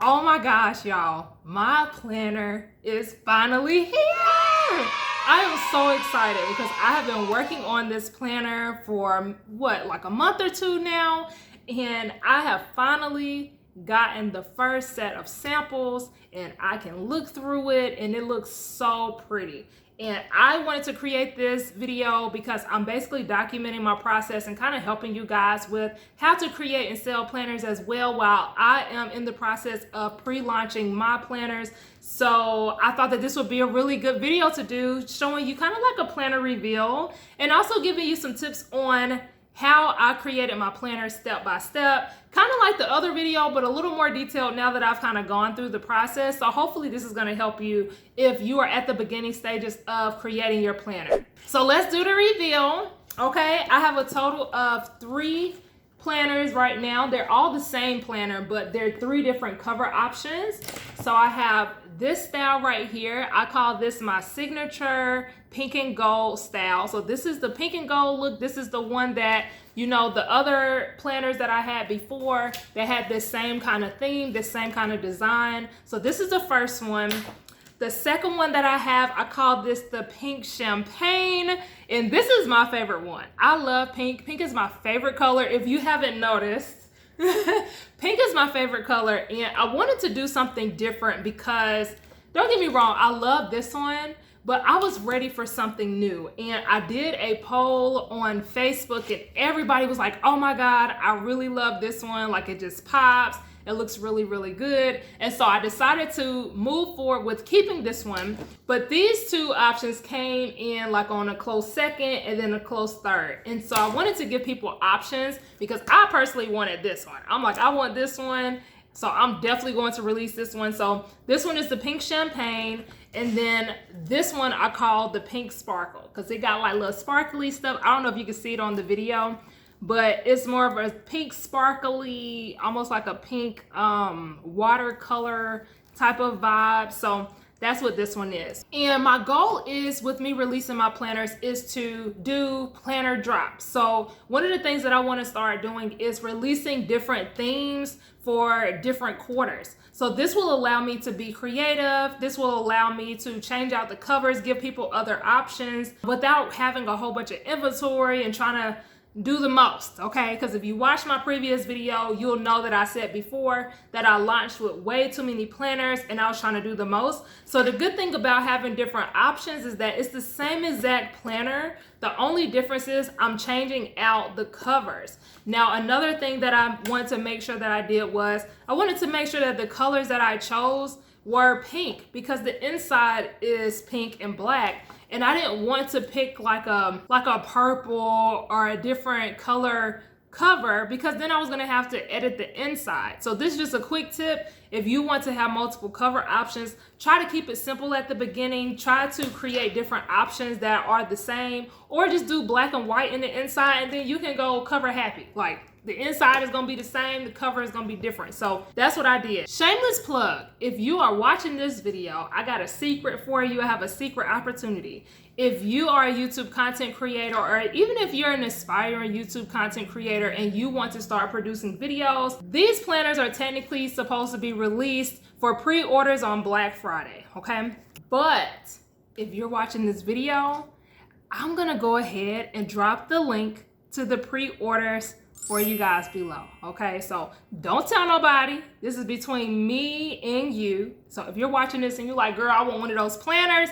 Oh my gosh, y'all, my planner is finally here. I am so excited because I have been working on this planner for like a month or two now, and I have finally gotten the first set of samples and I can look through it and it looks so pretty. And I wanted to create this video because I'm basically documenting my process and kind of helping you guys with how to create and sell planners as well while I am in the process of pre-launching my planners. So I thought that this would be a really good video to do, showing you kind of like a planner reveal and also giving you some tips on how I created my planner step by step, kind of like the other video, but a little more detailed now that I've kind of gone through the process. So hopefully this is going to help you if you are at the beginning stages of creating your planner. So let's do the reveal. Okay, I have a total of 3 planners right now. They're all the same planner, but they're 3 different cover options. So I have this style right here. I call this my signature pink and gold style. So this is the pink and gold look. This is the one that, you know, the other planners that I had before, they had this same kind of theme, this same kind of design. So this is the first one. The second one that I have, I call this the pink champagne, and this is my favorite one. I love pink. Pink is my favorite color. If you haven't noticed, pink is my favorite color, and I wanted to do something different because, don't get me wrong, I love this one, but I was ready for something new. And I did a poll on Facebook and everybody was like, oh my God, I really love this one. Like, it just pops. It looks really, really good. And so I decided to move forward with keeping this one. But these 2 options came in like on a close second and then a close third. And so I wanted to give people options because I personally wanted this one. I'm like, I want this one. So I'm definitely going to release this one. So this one is the pink champagne. And then this one I call the pink sparkle because it got like little sparkly stuff. I don't know if you can see it on the video, but it's more of a pink sparkly, almost like a pink watercolor type of vibe. So that's what this one is. And my goal is, with me releasing my planners, is to do planner drops. So one of the things that I want to start doing is releasing different themes for different quarters. So this will allow me to be creative. This will allow me to change out the covers, give people other options without having a whole bunch of inventory and trying to do the most, okay? Because if you watch my previous video, you'll know that I said before that I launched with way too many planners and I was trying to do the most. So the good thing about having different options is that it's the same exact planner. The only difference is I'm changing out the covers. Now, another thing that I wanted to make sure that I did was I wanted to make sure that the colors that I chose were pink because the inside is pink and black. And I didn't want to pick like a purple or a different color cover because then I was gonna have to edit the inside. So this is just a quick tip. If you want to have multiple cover options, try to keep it simple at the beginning. Try to create different options that are the same, or just do black and white in the inside and then you can go cover happy. Like, the inside is gonna be the same, the cover is gonna be different. So that's what I did. Shameless plug, if you are watching this video, I got a secret for you. I have a secret opportunity. If you are a YouTube content creator, or even if you're an aspiring YouTube content creator and you want to start producing videos, these planners are technically supposed to be released for pre-orders on Black Friday, okay? But if you're watching this video, I'm gonna go ahead and drop the link to the pre-orders for you guys below, okay? So don't tell nobody. This is between me and you. So if you're watching this and you're like, girl, I want one of those planners,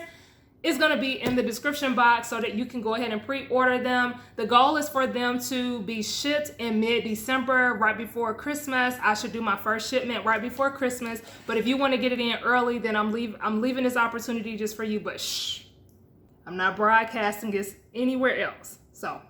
it's gonna be in the description box so that you can go ahead and pre-order them. The goal is for them to be shipped in mid-December, right before Christmas. I should do my first shipment right before Christmas, but if you wanna get it in early, then I'm leaving this opportunity just for you, but shh, I'm not broadcasting this anywhere else. So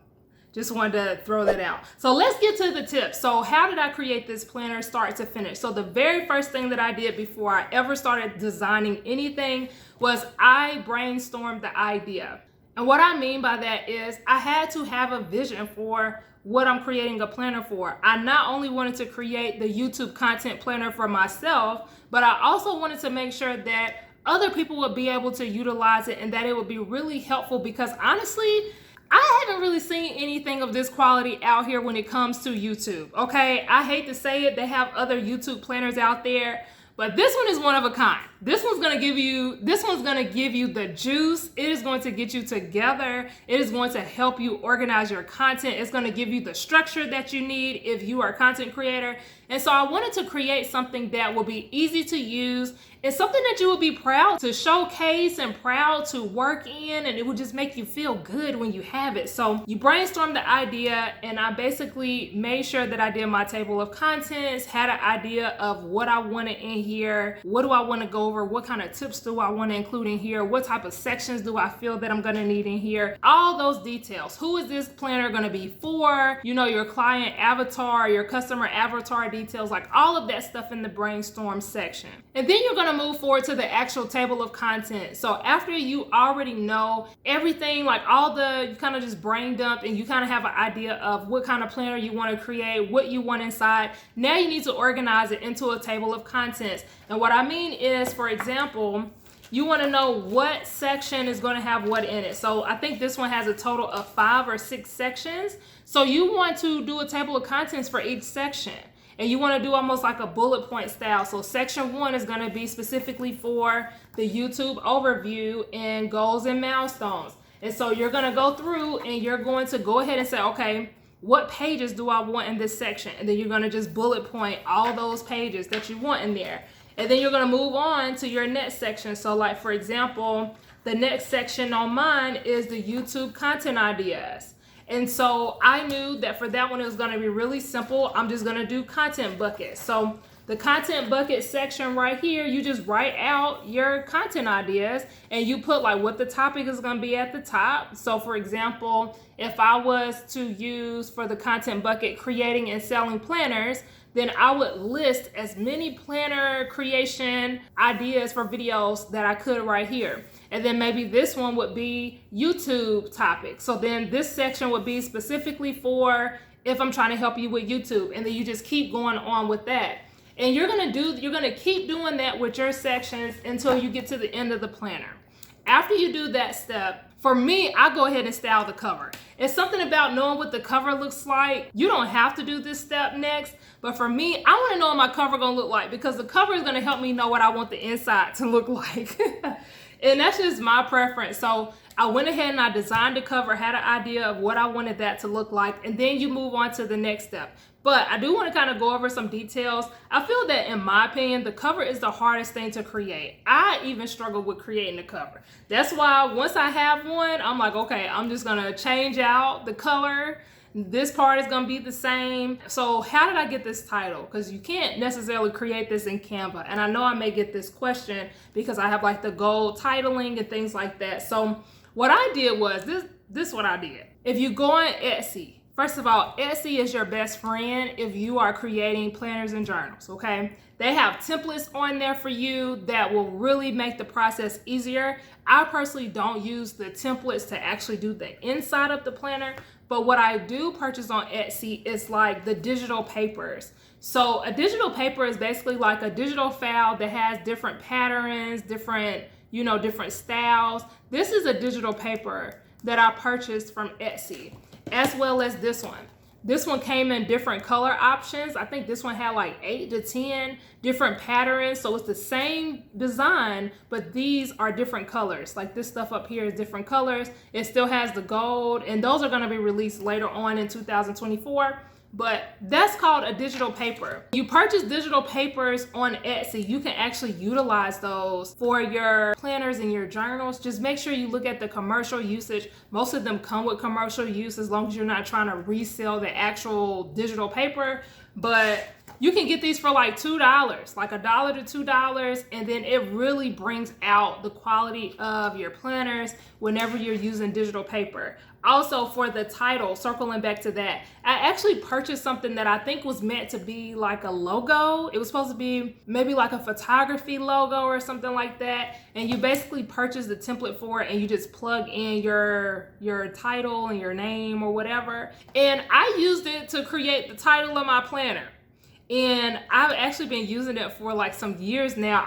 just wanted to throw that out. So let's get to the tips. So how did I create this planner start to finish? So the very first thing that I did before I ever started designing anything was I brainstormed the idea. And what I mean by that is I had to have a vision for what I'm creating a planner for. I not only wanted to create the YouTube content planner for myself, but I also wanted to make sure that other people would be able to utilize it and that it would be really helpful because honestly, I haven't really seen anything of this quality out here when it comes to YouTube, okay? I hate to say it, they have other YouTube planners out there, But this one is one of a kind. This one's gonna give you the juice. It is going to get you together. It is going to help you organize your content. It's gonna give you the structure that you need if you are a content creator. And so I wanted to create something that will be easy to use. It's something that you will be proud to showcase and proud to work in, and it will just make you feel good when you have it. So you brainstorm the idea, and I basically made sure that I did my table of contents, had an idea of what I wanted in here, what do I want to go over, what kind of tips do I want to include in here, what type of sections do I feel that I'm going to need in here, all those details. Who is this planner going to be for? You know, your client avatar, your customer avatar details, like all of that stuff in the brainstorm section. And then you're going to move forward to the actual table of content. So after you already know everything, like you kind of just brain dump and you kind of have an idea of what kind of planner you want to create, what you want inside. Now you need to organize it into a table of contents. And what I mean is, for example, you want to know what section is going to have what in it. So I think this one has a total of 5 or 6 sections. So you want to do a table of contents for each section. And you want to do almost like a bullet point style. So section 1 is going to be specifically for the YouTube overview and goals and milestones. And so you're going to go through and you're going to go ahead and say, okay, what pages do I want in this section? And then you're going to just bullet point all those pages that you want in there. And then you're going to move on to your next section. So like, for example, the next section on mine is the YouTube content ideas. And so I knew that for that one, it was going to be really simple. I'm just going to do content buckets. So the content bucket section right here, you just write out your content ideas and you put like what the topic is going to be at the top. So for example, if I was to use for the content bucket, creating and selling planners, then I would list as many planner creation ideas for videos that I could right here. And then maybe this one would be YouTube topics. So then this section would be specifically for if I'm trying to help you with YouTube. And then you just keep going on with that. And you're gonna keep doing that with your sections until you get to the end of the planner. After you do that step, for me, I go ahead and style the cover. It's something about knowing what the cover looks like. You don't have to do this step next, but for me, I want to know what my cover gonna look like because the cover is gonna help me know what I want the inside to look like. And that's just my preference. So I went ahead and I designed the cover, had an idea of what I wanted that to look like, and then you move on to the next step. But I do want to kind of go over some details. I feel that in my opinion, the cover is the hardest thing to create. I even struggle with creating the cover. That's why once I have one, I'm like, okay, I'm just going to change out the color. This part is going to be the same. So how did I get this title? Because you can't necessarily create this in Canva. And I know I may get this question because I have like the gold titling and things like that. So what I did was this is what I did. If you go on Etsy, first of all, Etsy is your best friend if you are creating planners and journals, okay? They have templates on there for you that will really make the process easier. I personally don't use the templates to actually do the inside of the planner, but what I do purchase on Etsy is like the digital papers. So a digital paper is basically like a digital file that has different patterns, different styles. This is a digital paper that I purchased from Etsy, as well as this one. This one came in different color options. I think this one had like 8 to 10 different patterns. So it's the same design, but these are different colors. Like this stuff up here is different colors. It still has the gold, and those are gonna be released later on in 2024. But that's called a digital paper. You purchase digital papers on Etsy, you can actually utilize those for your planners and your journals. Just make sure you look at the commercial usage. Most of them come with commercial use as long as you're not trying to resell the actual digital paper. But you can get these for like $2, like $1 to $2, and then it really brings out the quality of your planners whenever you're using digital paper. Also, for the title, circling back to that, I actually purchased something that I think was meant to be like a logo. It was supposed to be maybe like a photography logo or something like that. And you basically purchase the template for it and you just plug in your title and your name or whatever. And I used it to create the title of my planner. And I've actually been using it for like some years now.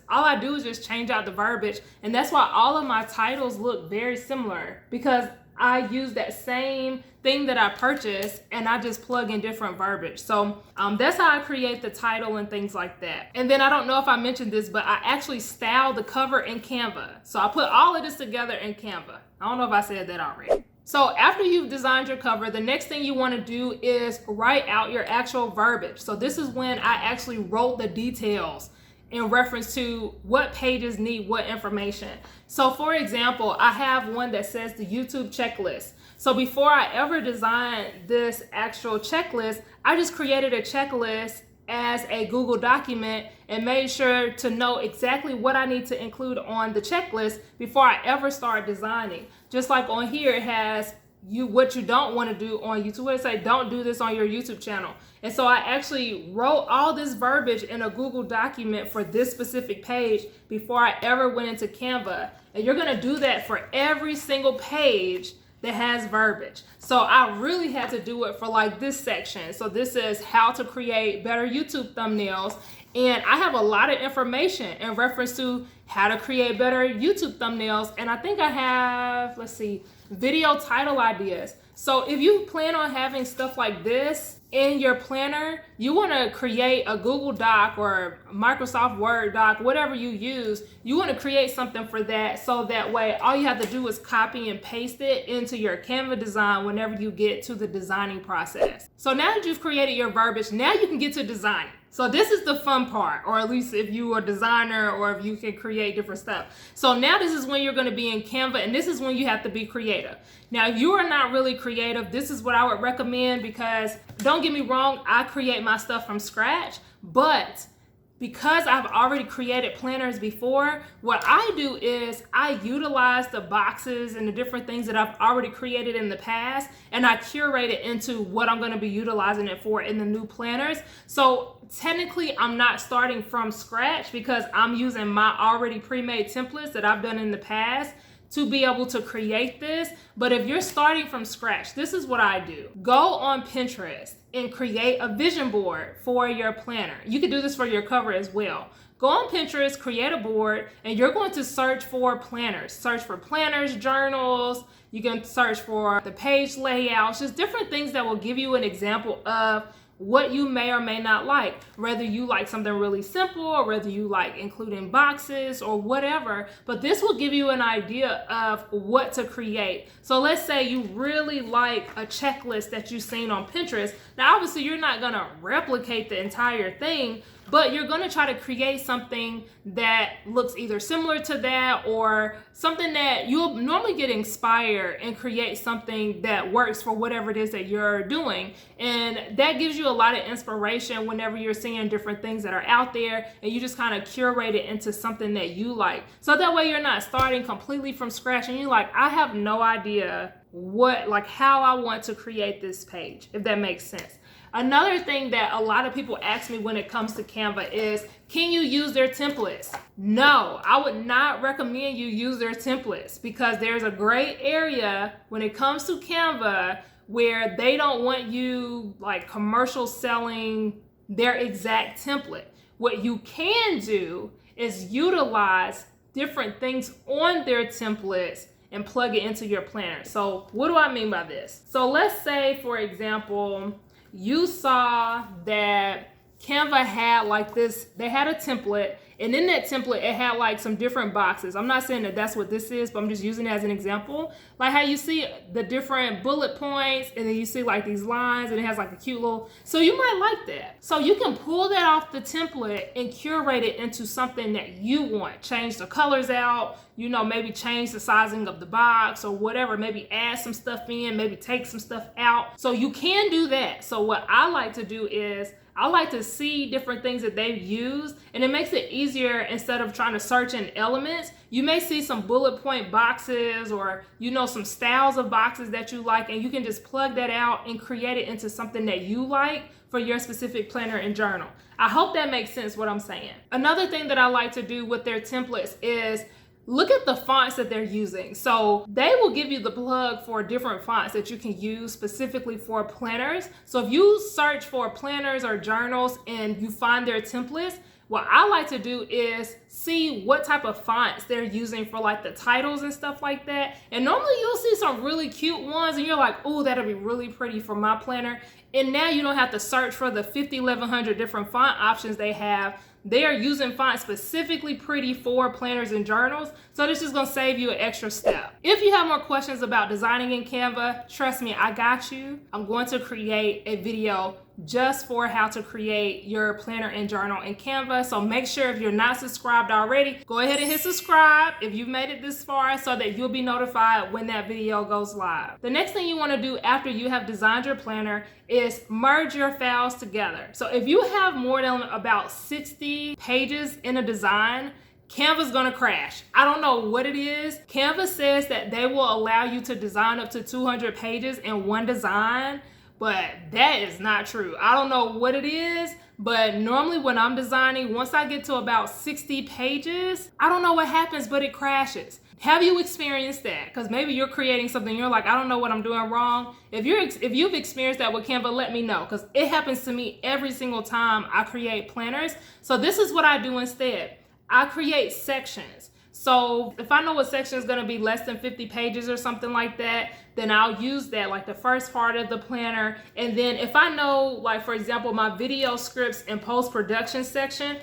All I do is just change out the verbiage. And that's why all of my titles look very similar, because I use that same thing that I purchased and I just plug in different verbiage. So that's how I create the title and things like that. And then I don't know if I mentioned this, but I actually style the cover in Canva. So I put all of this together in Canva. I don't know if I said that already. So after you've designed your cover, the next thing you want to do is write out your actual verbiage. So this is when I actually wrote the details in reference to what pages need what information. So for example, I have one that says the YouTube checklist. So before I ever designed this actual checklist, I just created a checklist as a Google document and made sure to know exactly what I need to include on the checklist before I ever start designing. Just like on here, it has what you don't want to do on YouTube. What it say? Don't do this on your YouTube channel. And so I actually wrote all this verbiage in a Google document for this specific page before I ever went into Canva. And you're going to do that for every single page that has verbiage. So I really had to do it for like this section. So this is how to create better YouTube thumbnails. And I have a lot of information in reference to how to create better YouTube thumbnails. And I think I have, let's see, video title ideas. So if you plan on having stuff like this in your planner, you want to create a Google Doc or Microsoft Word doc, whatever you use. You want to create something for that, so that way all you have to do is copy and paste it into your Canva design whenever you get to the designing process. So now that you've created your verbiage, now you can get to designing. So this is the fun part, or at least if you are a designer or if you can create different stuff. So now this is when you're going to be in Canva, and this is when you have to be creative. Now, if you are not really creative, this is what I would recommend, because don't get me wrong, I create my stuff from scratch, but because I've already created planners before, what I do is I utilize the boxes and the different things that I've already created in the past, and I curate it into what I'm going to be utilizing it for in the new planners. So technically, I'm not starting from scratch because I'm using my already pre-made templates that I've done in the past to be able to create this. But if you're starting from scratch, this is what I do. Go on Pinterest and create a vision board for your planner. You can do this for your cover as well. Go on Pinterest, create a board, and you're going to search for planners. Search for planners, journals. You can search for the page layouts, just different things that will give you an example of what you may or may not like, whether you like something really simple or whether you like including boxes or whatever, but this will give you an idea of what to create. So let's say you really like a checklist that you've seen on Pinterest. Now, obviously you're not gonna replicate the entire thing, but you're gonna try to create something that looks either similar to that or something that you'll normally get inspired and create something that works for whatever it is that you're doing. And that gives you a lot of inspiration whenever you're seeing different things that are out there, and you just kind of curate it into something that you like. So that way you're not starting completely from scratch and you're like, I have no idea how I want to create this page, if that makes sense. Another thing that a lot of people ask me when it comes to Canva is, can you use their templates? No, I would not recommend you use their templates, because there's a gray area when it comes to Canva where they don't want you like commercial selling their exact template. What you can do is utilize different things on their templates and plug it into your planner. So what do I mean by this? So let's say, for example, you saw that Canva had like this, they had a template, and in that template it had like some different boxes. I'm not saying that that's what this is, but I'm just using it as an example. Like how you see the different bullet points, and then you see like these lines, and it has like a cute little, so you might like that. So you can pull that off the template and curate it into something that you want. Change the colors out, you know, maybe change the sizing of the box or whatever, maybe add some stuff in, maybe take some stuff out. So you can do that. So what I like to do is I like to see different things that they've used, and it makes it easier. Instead of trying to search in elements, you may see some bullet point boxes or, you know, some styles of boxes that you like, and you can just plug that out and create it into something that you like for your specific planner and journal. I hope that makes sense what I'm saying. Another thing that I like to do with their templates is look at the fonts that they're using. So they will give you the plug for different fonts that you can use specifically for planners. So if you search for planners or journals and you find their templates, what I like to do is see what type of fonts they're using for like the titles and stuff like that. And normally you'll see some really cute ones and you're like, oh, that'll be really pretty for my planner. And now you don't have to search for the 1,100 different font options they have. They are using fonts specifically pretty for planners and journals. So this is gonna save you an extra step. If you have more questions about designing in Canva, trust me, I got you. I'm going to create a video just for how to create your planner and journal in Canva. So make sure if you're not subscribed already, go ahead and hit subscribe if you've made it this far so that you'll be notified when that video goes live. The next thing you want to do after you have designed your planner is merge your files together. So if you have more than about 60 pages in a design, Canva's gonna crash. I don't know what it is. Canva says that they will allow you to design up to 200 pages in one design, but that is not true. I don't know what it is, but normally when I'm designing, once I get to about 60 pages, I don't know what happens, but it crashes. Have you experienced that? Because maybe you're creating something, you're like, I don't know what I'm doing wrong. If you've experienced that with Canva, let me know, because it happens to me every single time I create planners. So this is what I do instead. I create sections. So if I know what section is going to be less than 50 pages or something like that, then I'll use that, like the first part of the planner. And then if I know, like for example, my video scripts and post-production section,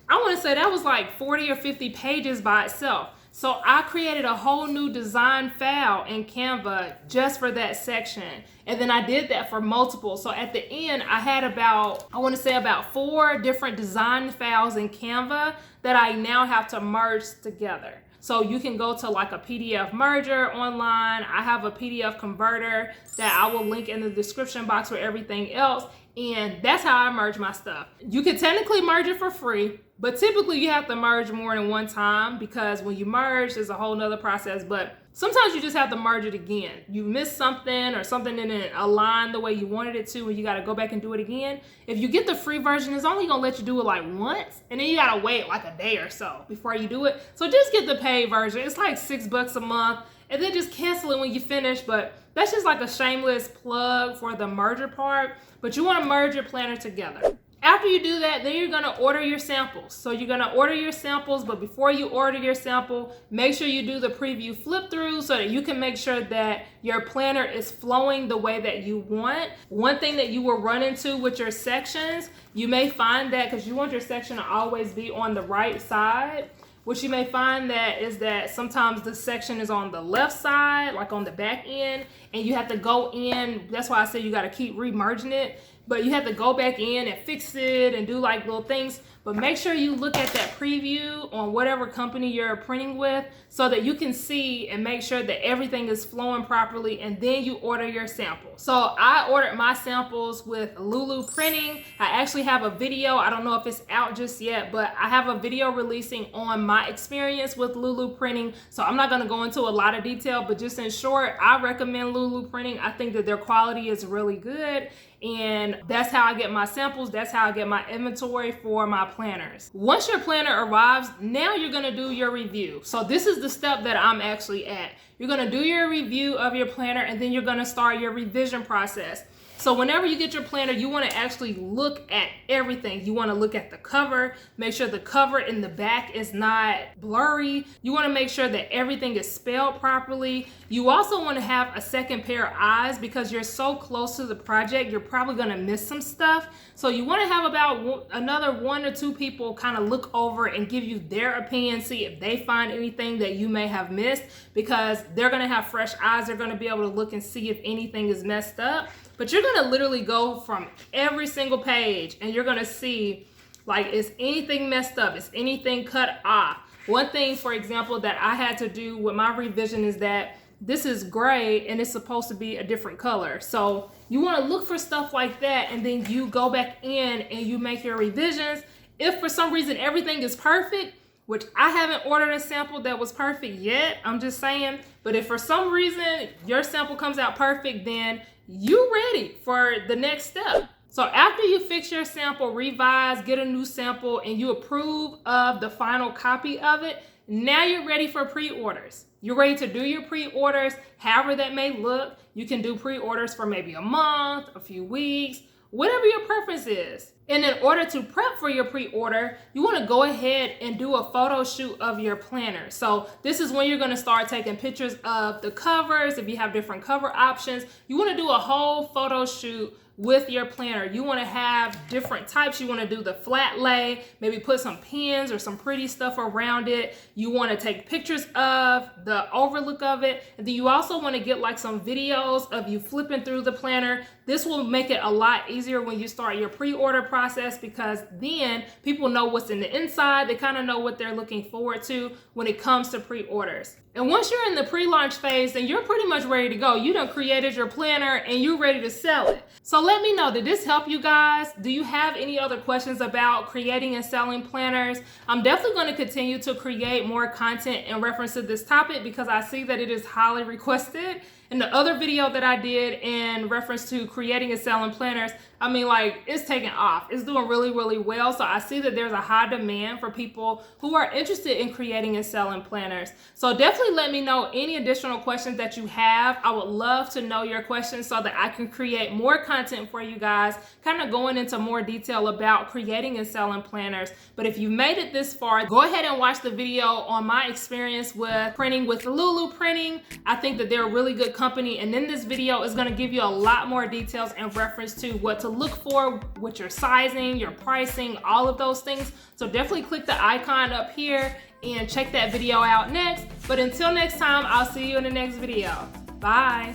I want to say that was like 40 or 50 pages by itself. So I created a whole new design file in Canva just for that section. And then I did that for multiple. So at the end, I had about 4 different design files in Canva that I now have to merge together. So you can go to like a PDF merger online. I have a PDF converter that I will link in the description box for everything else. And that's how I merge my stuff. You can technically merge it for free, but typically you have to merge more than one time because when you merge, there's a whole nother process. But sometimes you just have to merge it again. You missed something or something didn't align the way you wanted it to and you got to go back and do it again. If you get the free version, it's only going to let you do it like once and then you got to wait like a day or so before you do it. So just get the paid version. It's like $6 a month and then just cancel it when you finish. But that's just like a shameless plug for the merger part. But you want to merge your planner together. After you do that, then you're going to order your samples. So you're going to order your samples, but before you order your sample, make sure you do the preview flip through so that you can make sure that your planner is flowing the way that you want. One thing that you will run into with your sections, you may find that because you want your section to always be on the right side. What you may find that is that sometimes the section is on the left side, like on the back end, and you have to go in. That's why I say you got to keep remerging it. But you have to go back in and fix it and do like little things. But make sure you look at that preview on whatever company you're printing with so that you can see and make sure that everything is flowing properly, and then you order your samples. So I ordered my samples with Lulu Printing. I actually have a video. I don't know if it's out just yet, but I have a video releasing on my experience with Lulu Printing. So I'm not gonna go into a lot of detail, but just in short, I recommend Lulu Printing. I think that their quality is really good. And that's how I get my samples. That's how I get my inventory for my planners. Once your planner arrives, now you're gonna do your review. So this is the step that I'm actually at. You're gonna do your review of your planner and then you're gonna start your revision process. So whenever you get your planner, you want to actually look at everything. You want to look at the cover, make sure the cover in the back is not blurry. You want to make sure that everything is spelled properly. You also want to have a second pair of eyes because you're so close to the project, you're probably going to miss some stuff. So you want to have about another 1 or 2 people kind of look over and give you their opinion, see if they find anything that you may have missed, because they're going to have fresh eyes. They're going to be able to look and see if anything is messed up. But you're gonna literally go from every single page and you're gonna see, like, is anything messed up? Is anything cut off? One thing, for example, that I had to do with my revision is that this is gray and it's supposed to be a different color. So you wanna look for stuff like that, and then you go back in and you make your revisions. If for some reason everything is perfect, which I haven't ordered a sample that was perfect yet, I'm just saying, but if for some reason your sample comes out perfect, then you're ready for the next step. So after you fix your sample, revise, get a new sample, and you approve of the final copy of it, now you're ready for pre-orders. You're ready to do your pre-orders, however that may look. You can do pre-orders for maybe a month, a few weeks, whatever your preference is. And in order to prep for your pre-order, you want to go ahead and do a photo shoot of your planner. So this is when you're going to start taking pictures of the covers. If you have different cover options, you want to do a whole photo shoot with your planner. You want to have different types. You want to do the flat lay, maybe put some pins or some pretty stuff around it. You want to take pictures of the overlook of it. And then you also want to get like some videos of you flipping through the planner. This will make it a lot easier when you start your pre-order process, because then people know what's in the inside. They kind of know what they're looking forward to when it comes to pre-orders. And once you're in the pre-launch phase, then you're pretty much ready to go. You done created your planner and you're ready to sell it. So let me know, did this help you guys? Do you have any other questions about creating and selling planners? I'm definitely going to continue to create more content in reference to this topic because I see that it is highly requested. In the other video that I did in reference to creating and selling planners, I mean, like, it's taking off. It's doing really, really well. So I see that there's a high demand for people who are interested in creating and selling planners. So definitely let me know any additional questions that you have. I would love to know your questions so that I can create more content for you guys, kind of going into more detail about creating and selling planners. But if you made it this far, go ahead and watch the video on my experience with printing with Lulu Printing. I think that they're a really good company, and in this video is going to give you a lot more details in reference to what to look for with your sizing, your pricing, all of those things. So definitely click the icon up here and check that video out next. But until next time, I'll see you in the next video. Bye.